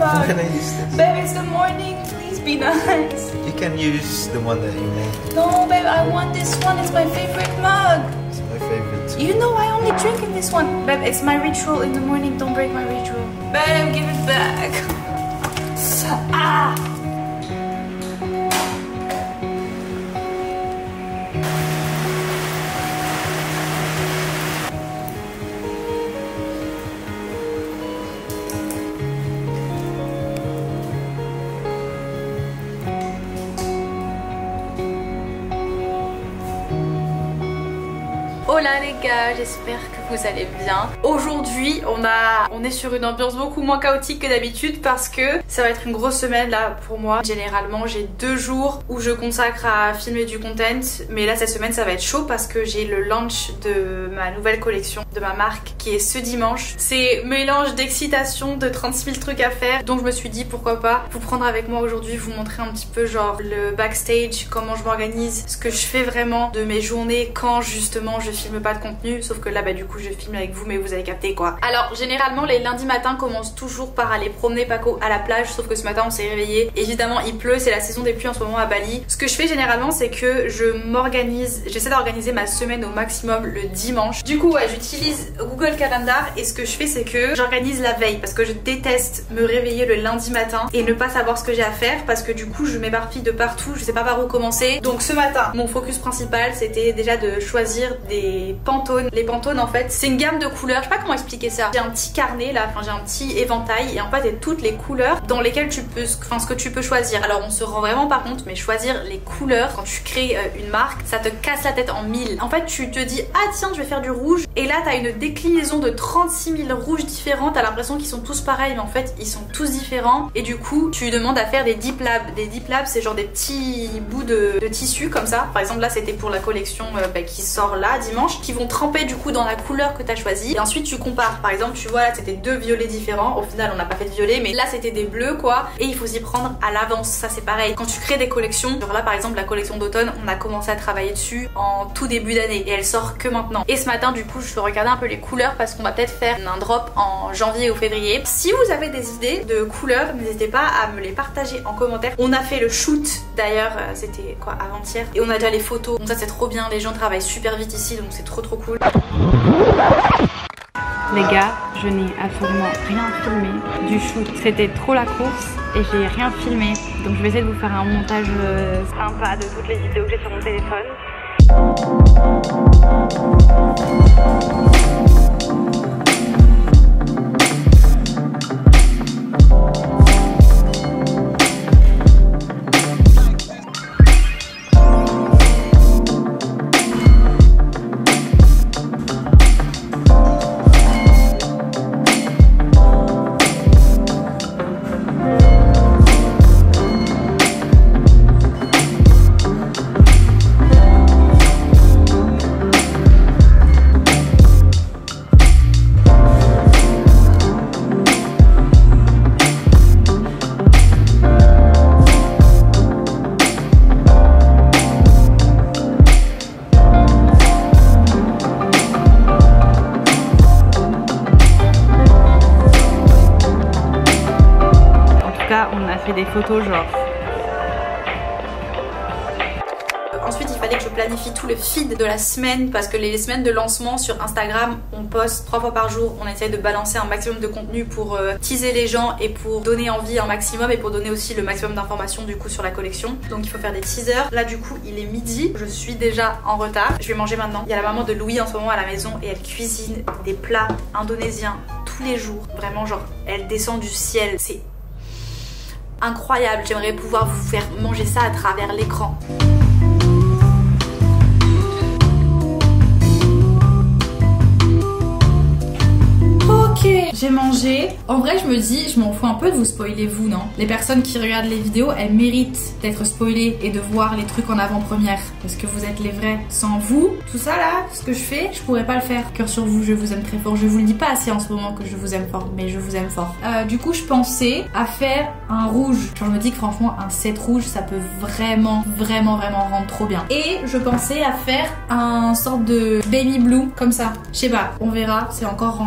I'm mug. gonna use this. Babe, it's the morning. Please be nice. You can use the one that you made. No, babe, I want this one. It's my favorite mug. It's my favorite too. You know I only drink in this one. Babe, it's my ritual in the morning. Don't break my ritual. Babe, give it back. Ah! Hola les gars, j'espère que vous allez bien. Aujourd'hui on est sur une ambiance beaucoup moins chaotique que d'habitude parce que ça va être une grosse semaine là pour moi. Généralement j'ai 2 jours où je consacre à filmer du content, mais là cette semaine ça va être chaud parce que j'ai le launch de ma nouvelle collection de ma marque qui est ce dimanche. C'est mélange d'excitation, de 36 000 trucs à faire, donc je me suis dit pourquoi pas vous prendre avec moi aujourd'hui, vous montrer un petit peu genre le backstage, comment je m'organise, ce que je fais vraiment de mes journées quand justement je filme pas de contenu, sauf que là bah du coup je filme avec vous, mais vous avez capté quoi. Alors généralement les lundis matins commencent toujours par aller promener Paco à la plage, sauf que ce matin on s'est réveillé, évidemment il pleut, c'est la saison des pluies en ce moment à Bali. Ce que je fais généralement c'est que je m'organise, j'essaie d'organiser ma semaine au maximum le dimanche. Du coup ouais, j'utilise Google Calendar et ce que je fais c'est que j'organise la veille parce que je déteste me réveiller le lundi matin et ne pas savoir ce que j'ai à faire parce que du coup je m'éparpille de partout, je sais pas par où commencer. Donc ce matin mon focus principal c'était déjà de choisir des Pantone. Les Pantone en fait c'est une gamme de couleurs, je sais pas comment expliquer ça. J'ai un petit carnet là, enfin j'ai un petit éventail et en fait il y a toutes les couleurs dans lesquelles tu peux, enfin ce que tu peux choisir. Alors on se rend vraiment par compte, mais choisir les couleurs quand tu crées une marque, ça te casse la tête en 1000. En fait tu te dis ah tiens je vais faire du rouge et là t'as une déclinaison de 36 000 rouges différents, t'as l'impression qu'ils sont tous pareils mais en fait ils sont tous différents et du coup tu demandes à faire des deep labs. Des deep labs c'est genre des petits bouts de tissu comme ça. Par exemple là c'était pour la collection qui sort là dimanche, qui vont tremper du coup dans la couleur que tu as choisie et ensuite tu compares. Par exemple tu vois là c'était 2 violets différents, au final on n'a pas fait de violet mais là c'était des bleus quoi, et il faut s'y prendre à l'avance. Ça c'est pareil quand tu crées des collections, genre là par exemple la collection d'automne on a commencé à travailler dessus en tout début d'année et elle sort que maintenant. Et ce matin du coup je regardais un peu les couleurs parce qu'on va peut-être faire un drop en janvier ou février. Si vous avez des idées de couleurs n'hésitez pas à me les partager en commentaire. On a fait le shoot d'ailleurs, c'était quoi avant-hier, et on a déjà les photos, donc ça c'est trop bien, les gens travaillent super vite ici donc c'est trop cool. Les gars, je n'ai absolument rien filmé du shoot. C'était trop la course et j'ai rien filmé. Donc je vais essayer de vous faire un montage sympa de toutes les vidéos que j'ai sur mon téléphone. On a fait des photos genre. Ensuite il fallait que je planifie tout le feed de la semaine parce que les semaines de lancement sur Instagram on poste 3 fois par jour, on essaie de balancer un maximum de contenu pour teaser les gens et pour donner envie un maximum et pour donner aussi le maximum d'informations du coup sur la collection. Donc il faut faire des teasers. Là du coup il est midi, je suis déjà en retard, je vais manger maintenant. Il y a la maman de Louis en ce moment à la maison et elle cuisine des plats indonésiens tous les jours, vraiment genre elle descend du ciel, c'est incroyable. J'aimerais pouvoir vous faire manger ça à travers l'écran. Ok, j'ai mangé. En vrai je me dis, je m'en fous un peu de vous spoiler vous, non? Les personnes qui regardent les vidéos, elles méritent d'être spoilées et de voir les trucs en avant-première parce que vous êtes les vrais. Sans vous, tout ça là, ce que je fais, je pourrais pas le faire. Cœur sur vous, je vous aime très fort. Je vous le dis pas assez en ce moment que je vous aime fort, mais je vous aime fort. Du coup je pensais à faire un rouge. Je me dis que franchement un set rouge ça peut vraiment rendre trop bien. Et je pensais à faire un sorte de baby blue comme ça. Je sais pas, on verra, c'est encore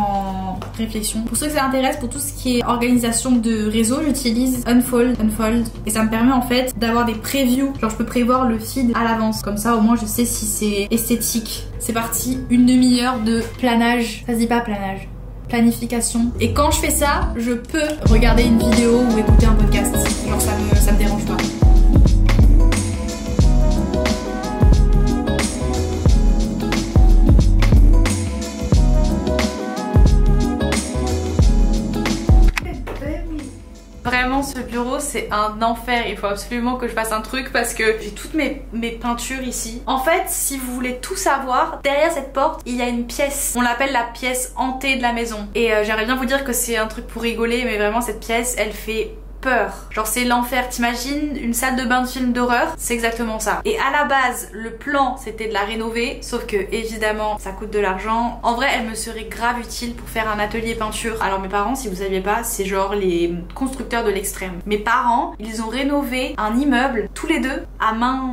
réflexion. Pour ceux que ça intéresse, pour tout ce qui est organisation de réseau, j'utilise Unfold et ça me permet en fait d'avoir des previews. Genre je peux prévoir le feed à l'avance. Comme ça au moins je sais si c'est esthétique. C'est parti, une demi-heure de planage. Ça se dit pas planage. Planification. Et quand je fais ça, je peux regarder une vidéo ou écouter un podcast. Genre ça me dérange pas. Vraiment ce bureau c'est un enfer, il faut absolument que je fasse un truc parce que j'ai toutes mes peintures ici. En fait si vous voulez tout savoir, derrière cette porte il y a une pièce, on l'appelle la pièce hantée de la maison. Et j'aimerais bien vous dire que c'est un truc pour rigoler mais vraiment cette pièce elle fait peur. Genre c'est l'enfer, t'imagines une salle de bain de film d'horreur? C'est exactement ça. Et à la base, le plan c'était de la rénover, sauf que évidemment ça coûte de l'argent. En vrai elle me serait grave utile pour faire un atelier peinture. Alors mes parents, si vous saviez pas, c'est genre les constructeurs de l'extrême. Mes parents, ils ont rénové un immeuble tous les deux à main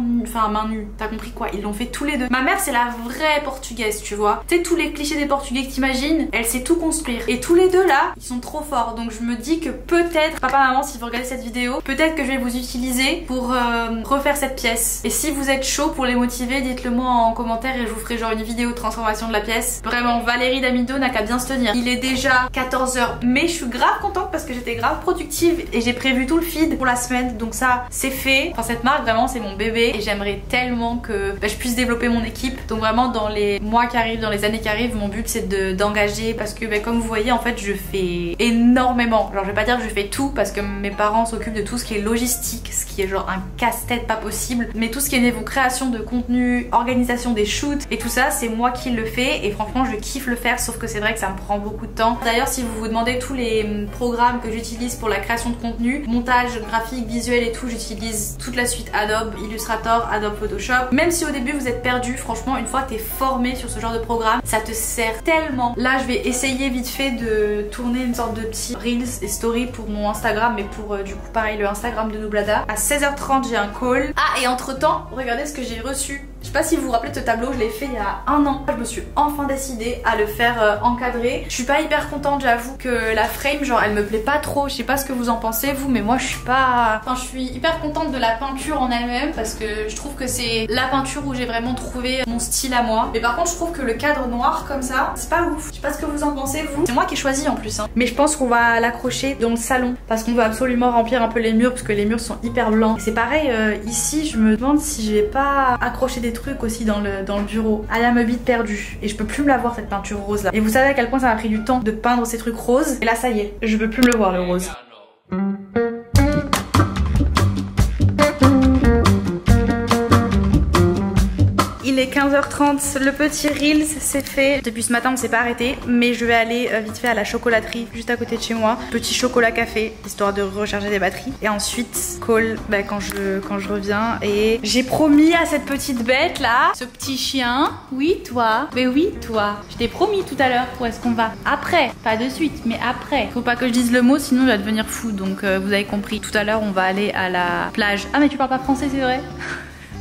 nue. T'as compris quoi? Ils l'ont fait tous les deux. Ma mère c'est la vraie portugaise, tu vois. Tu sais tous les clichés des portugais que t'imagines, elle sait tout construire. Et tous les deux là, ils sont trop forts. Donc je me dis que peut-être, papa, maman, si vous regardez cette vidéo, peut-être que je vais vous utiliser pour refaire cette pièce. Et si vous êtes chaud pour les motiver, dites-le moi en commentaire et je vous ferai genre une vidéo de transformation de la pièce. Vraiment, Valérie Damido n'a qu'à bien se tenir. Il est déjà 14h, mais je suis grave contente parce que j'étais grave productive et j'ai prévu tout le feed pour la semaine, donc ça c'est fait. Enfin cette marque vraiment c'est mon bébé et j'aimerais tellement que je puisse développer mon équipe. Donc vraiment dans les mois qui arrivent, dans les années qui arrivent, mon but c'est d'engager parce que comme vous voyez en fait je fais énormément. Genre je vais pas dire que je fais tout parce que mes parents s'occupent de tout ce qui est logistique, ce qui est genre un casse-tête pas possible, mais tout ce qui est niveau création de contenu, organisation des shoots et tout ça c'est moi qui le fais et franchement je kiffe le faire, sauf que c'est vrai que ça me prend beaucoup de temps. D'ailleurs si vous vous demandez tous les programmes que j'utilise pour la création de contenu, montage graphique, visuel et tout, j'utilise toute la suite Adobe Illustrator, Adobe Photoshop. Même si au début vous êtes perdu, franchement une fois que t'es formé sur ce genre de programme, ça te sert tellement. Là je vais essayer vite fait de tourner une sorte de petit Reels et Story pour mon Instagram, mais pour du coup pareil le Instagram de Nublada. À 16h30 j'ai un call. Ah et entre temps, regardez ce que j'ai reçu. Je sais pas si vous vous rappelez de ce tableau, je l'ai fait il y a un an. Je me suis enfin décidée à le faire encadrer. Je suis pas hyper contente, j'avoue que la frame, genre elle me plaît pas trop. Je sais pas ce que vous en pensez vous, mais moi je suis pas... Enfin je suis hyper contente de la peinture en elle-même parce que je trouve que c'est la peinture où j'ai vraiment trouvé mon style à moi. Mais par contre je trouve que le cadre noir comme ça, c'est pas ouf. Je sais pas ce que vous en pensez vous. C'est moi qui ai choisi en plus hein. Mais je pense qu'on va l'accrocher dans le salon parce qu'on veut absolument remplir un peu les murs parce que les murs sont hyper blancs. Et c'est pareil ici, je me demande si je vais pas accrocher des trucs aussi dans le bureau. I am a bit perdue et je peux plus me la voir cette peinture rose là. Et vous savez à quel point ça m'a pris du temps de peindre ces trucs roses. Et là ça y est, je peux plus me le voir le rose. Il est 15h30, le petit Reels c'est fait. Depuis ce matin on s'est pas arrêté, mais je vais aller vite fait à la chocolaterie juste à côté de chez moi. Petit chocolat café, histoire de recharger des batteries. Et ensuite, call quand je reviens. Et j'ai promis à cette petite bête là, ce petit chien, oui toi, mais oui toi. Je t'ai promis tout à l'heure où est-ce qu'on va. Après, pas de suite, mais après. Faut pas que je dise le mot sinon il va devenir fou, donc vous avez compris. Tout à l'heure on va aller à la plage. Ah mais tu parles pas français c'est vrai?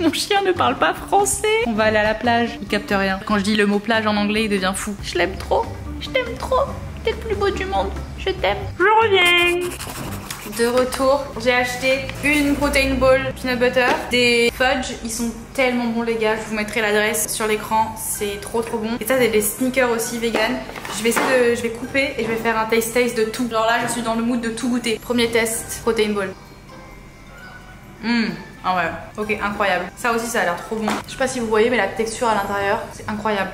Mon chien ne parle pas français. On va aller à la plage, il capte rien. Quand je dis le mot plage en anglais, il devient fou. Je l'aime trop, je t'aime trop. T'es le plus beau du monde, je t'aime. Je reviens. De retour, j'ai acheté une protein ball peanut butter, des fudge, ils sont tellement bons les gars, je vous mettrai l'adresse sur l'écran, c'est trop bon. Et ça c'est des sneakers aussi vegan. Je vais couper et je vais faire un taste de tout. Genre là je suis dans le mood de tout goûter. Premier test, protein ball. Ah ouais, ok, incroyable. Ça aussi ça a l'air trop bon. Je sais pas si vous voyez mais la texture à l'intérieur, c'est incroyable.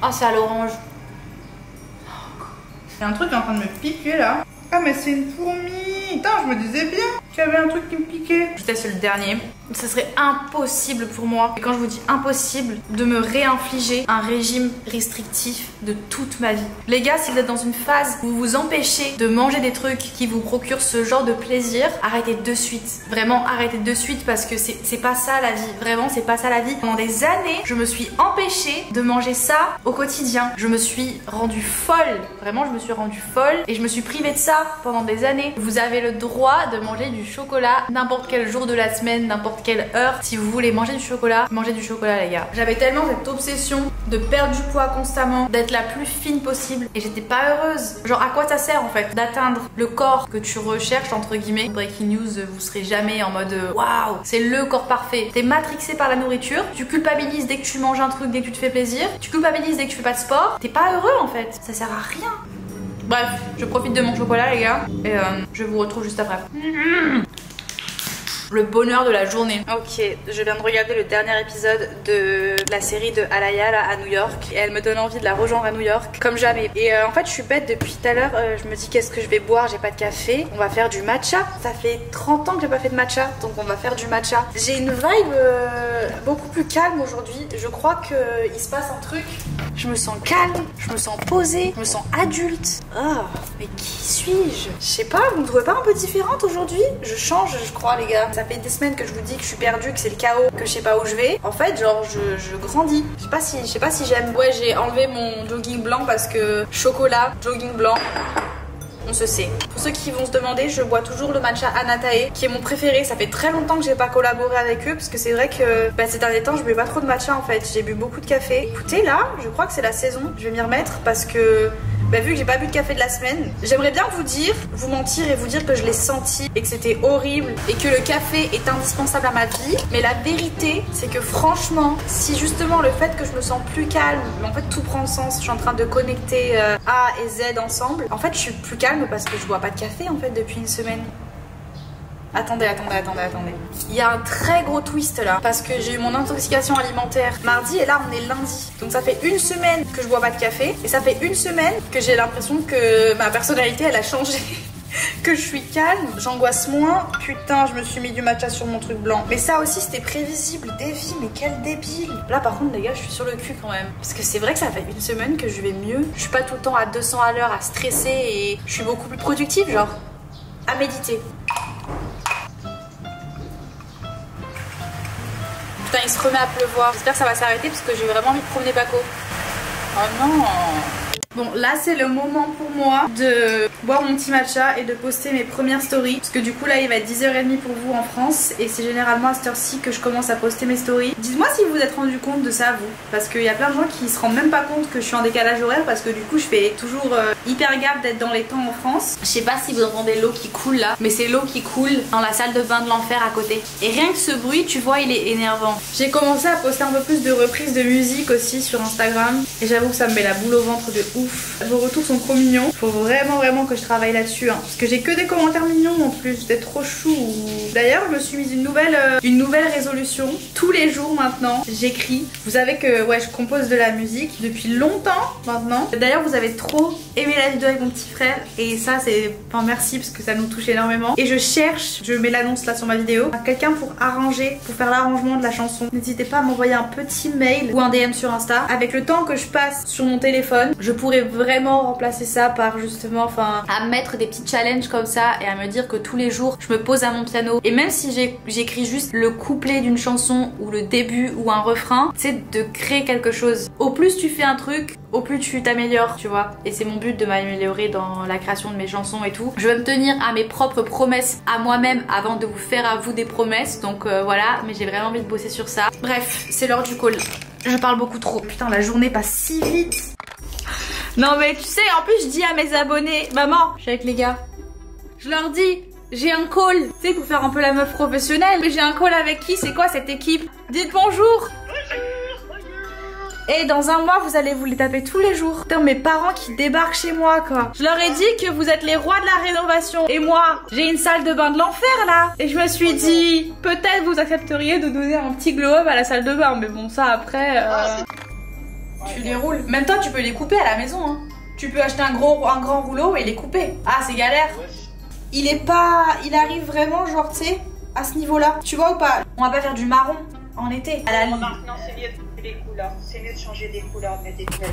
Ah c'est à l'orange. Il y a un truc qui est en train de me piquer là. Ah mais c'est une fourmi. Putain je me disais bien qu'il y avait un truc qui me piquait. Je teste le dernier. Ce serait impossible pour moi, et quand je vous dis impossible, de me réinfliger un régime restrictif de toute ma vie. Les gars, si vous êtes dans une phase où vous vous empêchez de manger des trucs qui vous procurent ce genre de plaisir, arrêtez de suite. Vraiment arrêtez de suite parce que c'est pas ça la vie. Vraiment c'est pas ça la vie. Pendant des années, je me suis empêchée de manger ça au quotidien. Je me suis rendue folle. Vraiment je me suis rendue folle et je me suis privée de ça pendant des années. Vous avez le droit de manger du chocolat n'importe quel jour de la semaine, n'importe n'importe quelle heure. Si vous voulez manger du chocolat, mangez du chocolat les gars. J'avais tellement cette obsession de perdre du poids constamment, d'être la plus fine possible et j'étais pas heureuse. Genre à quoi ça sert en fait d'atteindre le corps que tu recherches entre guillemets. Breaking news, vous serez jamais en mode waouh, c'est le corps parfait. T'es matrixé par la nourriture, tu culpabilises dès que tu manges un truc, dès que tu te fais plaisir, tu culpabilises dès que tu fais pas de sport. T'es pas heureux en fait, ça sert à rien. Bref, je profite de mon chocolat les gars et je vous retrouve juste après. Le bonheur de la journée. Ok, je viens de regarder le dernier épisode de la série de Alaya là, à New York et elle me donne envie de la rejoindre à New York comme jamais. Et en fait je suis bête depuis tout à l'heure, je me dis qu'est-ce que je vais boire, j'ai pas de café, on va faire du matcha. Ça fait 30 ans que j'ai pas fait de matcha, donc on va faire du matcha. J'ai une vibe beaucoup plus calme aujourd'hui, je crois qu'il se passe un truc. Je me sens calme, je me sens posée, je me sens adulte. Oh, mais qui suis-je? Je sais pas, vous me trouvez pas un peu différente aujourd'hui? Je change je crois les gars. Ça fait des semaines que je vous dis que je suis perdue, que c'est le chaos, que je sais pas où je vais. En fait genre je grandis. Je sais pas si j'aime. Ouais, j'ai enlevé mon jogging blanc parce que chocolat, jogging blanc, on se sait. Pour ceux qui vont se demander, je bois toujours le matcha Anatae qui est mon préféré. Ça fait très longtemps que j'ai pas collaboré avec eux parce que c'est vrai que ces derniers temps je buvais pas trop de matcha en fait. J'ai bu beaucoup de café. Écoutez là, je crois que c'est la saison. Je vais m'y remettre parce que vu que j'ai pas bu de café de la semaine, j'aimerais bien vous mentir et vous dire que je l'ai senti et que c'était horrible et que le café est indispensable à ma vie. Mais la vérité, c'est que franchement, si justement le fait que je me sens plus calme, en fait tout prend sens, je suis en train de connecter A et Z ensemble. En fait, je suis plus calme parce que je bois pas de café en fait depuis une semaine. Attendez. Il y a un très gros twist là parce que j'ai eu mon intoxication alimentaire mardi et là on est lundi. Donc ça fait une semaine que je bois pas de café et ça fait une semaine que j'ai l'impression que ma personnalité elle a changé. Que je suis calme, j'angoisse moins. Putain, je me suis mis du matcha sur mon truc blanc. Mais ça aussi c'était prévisible. Davy, mais quel débile. Là par contre les gars, je suis sur le cul quand même. Parce que c'est vrai que ça fait une semaine que je vais mieux. Je suis pas tout le temps à 200 à l'heure à stresser et je suis beaucoup plus productive, genre à méditer. Putain, il se remet à pleuvoir. J'espère que ça va s'arrêter parce que j'ai vraiment envie de promener Paco. Oh non. Bon, là c'est le moment pour moi de boire mon petit matcha et de poster mes premières stories. Parce que du coup là il va être 10h30 pour vous en France. Et c'est généralement à cette heure-ci que je commence à poster mes stories. Dites-moi si vous vous êtes rendu compte de ça vous. Parce qu'il y a plein de gens qui se rendent même pas compte que je suis en décalage horaire. Parce que du coup je fais toujours hyper gaffe d'être dans les temps en France. Je sais pas si vous entendez l'eau qui coule là. Mais c'est l'eau qui coule dans la salle de bain de l'enfer à côté. Et rien que ce bruit tu vois il est énervant. J'ai commencé à poster un peu plus de reprises de musique aussi sur Instagram. Et j'avoue que ça me met la boule au ventre de ouf. Vos retours sont trop mignons. Faut vraiment que je travaille là-dessus hein. Parce que j'ai que des commentaires mignons en plus. Vous êtes trop chou. D'ailleurs je me suis mise une nouvelle résolution. Tous les jours maintenant j'écris. Vous savez que ouais je compose de la musique depuis longtemps maintenant. D'ailleurs vous avez trop aimé la vidéo avec mon petit frère. Et ça c'est... Enfin merci parce que ça nous touche énormément. Et je cherche, je mets l'annonce là sur ma vidéo, quelqu'un pour arranger, pour faire l'arrangement de la chanson. N'hésitez pas à m'envoyer un petit mail ou un DM sur Insta. Avec le temps que je passe sur mon téléphone, je pourrais vraiment remplacer ça par justement à mettre des petits challenges comme ça et à me dire que tous les jours je me pose à mon piano et même si j'écris juste le couplet d'une chanson ou le début ou un refrain, c'est de créer quelque chose. Au plus tu fais un truc, au plus tu t'améliores, tu vois. Et c'est mon but de m'améliorer dans la création de mes chansons et tout. Je vais me tenir à mes propres promesses à moi-même avant de vous faire à vous des promesses. Donc voilà, mais j'ai vraiment envie de bosser sur ça. Bref, c'est l'heure du call. Je parle beaucoup trop. Putain, la journée passe si vite. Non mais tu sais, en plus je dis à mes abonnés, maman, je suis avec les gars, je leur dis, j'ai un call, tu sais, pour faire un peu la meuf professionnelle. Mais j'ai un call avec qui? C'est quoi cette équipe? Dites bonjour. Et dans un mois vous allez vous les taper tous les jours. Putain, mes parents qui débarquent chez moi quoi. Je leur ai dit que vous êtes les rois de la rénovation. Et moi j'ai une salle de bain de l'enfer là. Et je me suis dit, peut-être vous accepteriez de donner un petit glow up à la salle de bain. Mais bon ça après... Tu les roules. Même toi tu peux les couper à la maison hein. Tu peux acheter un grand rouleau et les couper. Ah c'est galère. Il arrive vraiment genre tu sais à ce niveau là. Tu vois ou pas? On va pas faire du marron en été. À la limite. Non c'est mieux des couleurs. C'est mieux de changer des couleurs, de mettre des couleurs.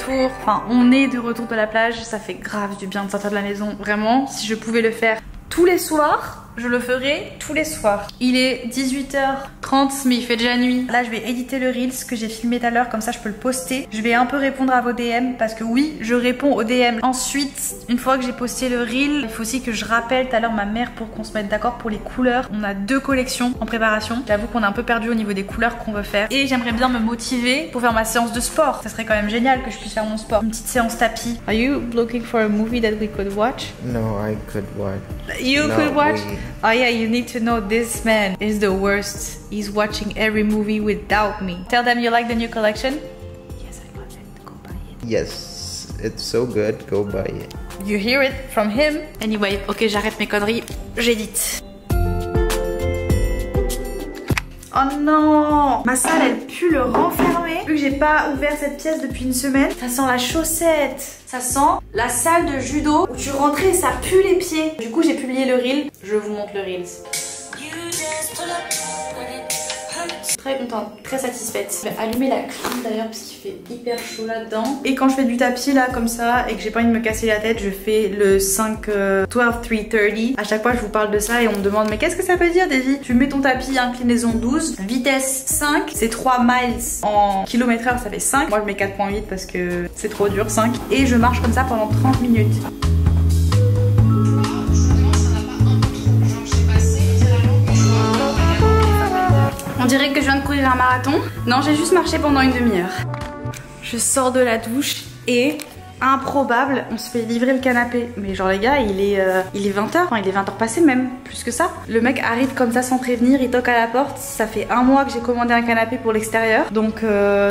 retour, enfin on est de retour de la plage, ça fait grave du bien de sortir de la maison, vraiment. Si je pouvais le faire tous les soirs, je le ferai tous les soirs. Il est 18h30 mais il fait déjà nuit. Là je vais éditer le Reels que j'ai filmé tout à l'heure, comme ça je peux le poster. Je vais un peu répondre à vos DM parce que oui, je réponds aux DM. Ensuite, une fois que j'ai posté le Reel, il faut aussi que je rappelle tout à l'heure ma mère pour qu'on se mette d'accord pour les couleurs. On a 2 collections en préparation. J'avoue qu'on est un peu perdu au niveau des couleurs qu'on veut faire. Et j'aimerais bien me motiver pour faire ma séance de sport. Ça serait quand même génial que je puisse faire mon sport. Une petite séance tapis. Are you looking for a movie that we could watch? No, I could watch. You could watch? Oh yeah, you need to know this man is the worst. He's watching every movie without me. Tell them you like the new collection. Yes, I love it. Go buy it. Yes, it's so good. Go buy it. You hear it from him. Anyway, ok, j'arrête mes conneries. J'édite. Oh non, ma salle elle pue le renfermer. Vu que j'ai pas ouvert cette pièce depuis une semaine, ça sent la chaussette. Ça sent la salle de judo où tu rentrais et ça pue les pieds. Du coup j'ai publié le Reel. Je vous montre le Reels. Très contente, très satisfaite. Je vais allumer la clim d'ailleurs parce qu'il fait hyper chaud là-dedans. Et quand je fais du tapis là comme ça et que j'ai pas envie de me casser la tête, je fais le 12-3-30. À chaque fois je vous parle de ça et on me demande mais qu'est-ce que ça veut dire Davy? Tu mets ton tapis inclinaison 12, vitesse 5, c'est 3 miles en km/h, ça fait 5. Moi je mets 4.8 parce que c'est trop dur, 5. Et je marche comme ça pendant 30 minutes. On dirait que je viens de courir un marathon. Non, j'ai juste marché pendant une demi-heure. Je sors de la douche et improbable, on se fait livrer le canapé. Mais genre les gars, il est 20h, enfin il est 20h passé même, plus que ça. Le mec arrive comme ça sans prévenir, il toque à la porte. Ça fait 1 mois que j'ai commandé un canapé pour l'extérieur. Donc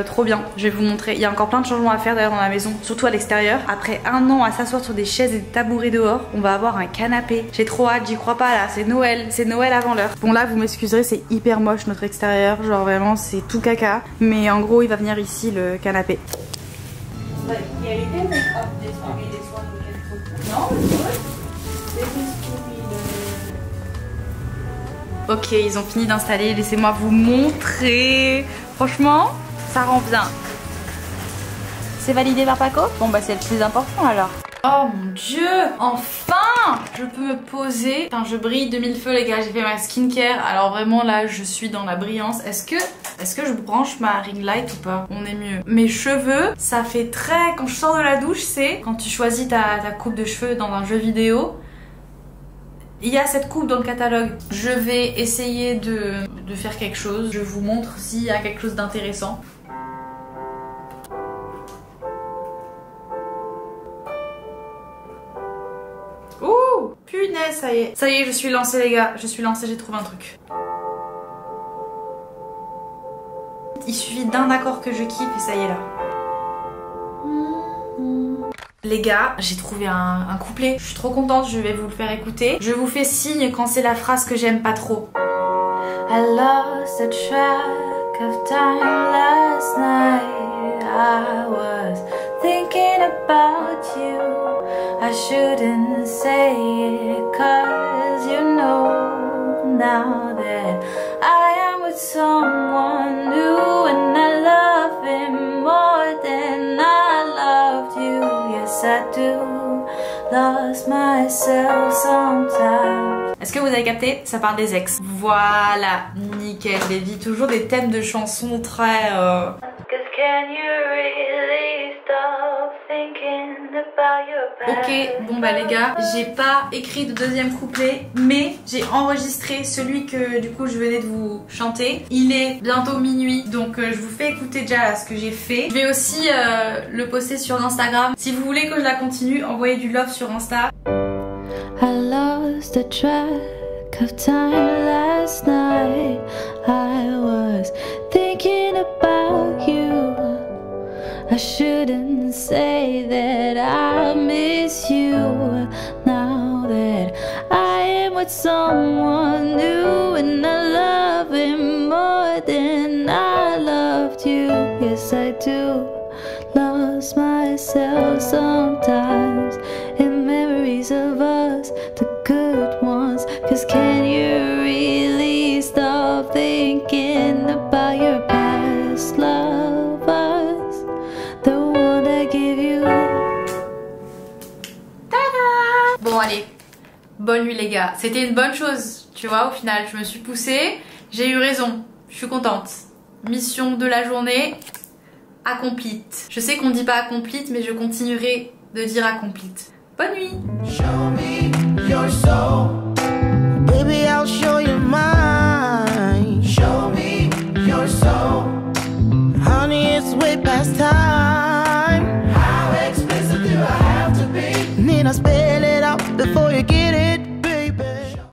trop bien, je vais vous montrer. Il y a encore plein de changements à faire d'ailleurs dans la maison, surtout à l'extérieur. Après 1 an à s'asseoir sur des chaises et des tabourets dehors, on va avoir un canapé. J'ai trop hâte, j'y crois pas là, c'est Noël avant l'heure. Bon là vous m'excuserez, c'est hyper moche notre extérieur, genre vraiment c'est tout caca. Mais en gros il va venir ici le canapé. But yeah, you can make up this one we can put. No, it's good. This is to be the... Ok, ils ont fini d'installer. Laissez-moi vous montrer. Franchement, ça rend bien. C'est validé par Paco? Bon bah c'est le plus important alors. Oh mon dieu, enfin je peux me poser. Enfin je brille de mille feux les gars, j'ai fait ma skincare. Alors vraiment là je suis dans la brillance. Est-ce que je branche ma ring light ou pas? On est mieux. Mes cheveux, ça fait très... Quand je sors de la douche, c'est quand tu choisis ta coupe de cheveux dans un jeu vidéo. Il y a cette coupe dans le catalogue. Je vais essayer de faire quelque chose. Je vous montre s'il y a quelque chose d'intéressant. Ouh, punaise, ça y est. Ça y est, je suis lancée les gars. Je suis lancée, j'ai trouvé un truc. Il suffit d'un accord que je kiffe et ça y est là. Les gars, j'ai trouvé un couplet. Je suis trop contente, je vais vous le faire écouter. Je vous fais signe quand c'est la phrase que j'aime pas trop. I lost the track of time last night. I was thinking about you. I shouldn't say it cause you know now that I am with someone new and I love him more than I loved you. Yes I do, lost myself sometimes. Est-ce que vous avez capté? Ça parle des ex. Voilà, nickel. Davy, toujours des thèmes de chansons très... Ok, bon bah les gars, j'ai pas écrit de deuxième couplet, mais j'ai enregistré celui que du coup je venais de vous chanter. Il est bientôt minuit, donc je vous fais écouter déjà là, ce que j'ai fait. Je vais aussi le poster sur Instagram. Si vous voulez que je la continue, envoyez du love sur Insta. I lost the track of time last night. I was thinking about you. I shouldn't say that I miss you now that I am with someone new and I love him more than I loved you. Yes I do, lost myself sometimes in memories of us, the good ones. Cause can you really stop thinking about your past lovers? The one that gave bonne nuit les gars. C'était une bonne chose, tu vois, au final. Je me suis poussée, j'ai eu raison. Je suis contente. Mission de la journée, accomplite. Je sais qu'on dit pas accomplite, mais je continuerai de dire accomplite. Bonne nuit. Show me your soul. Baby, I'll show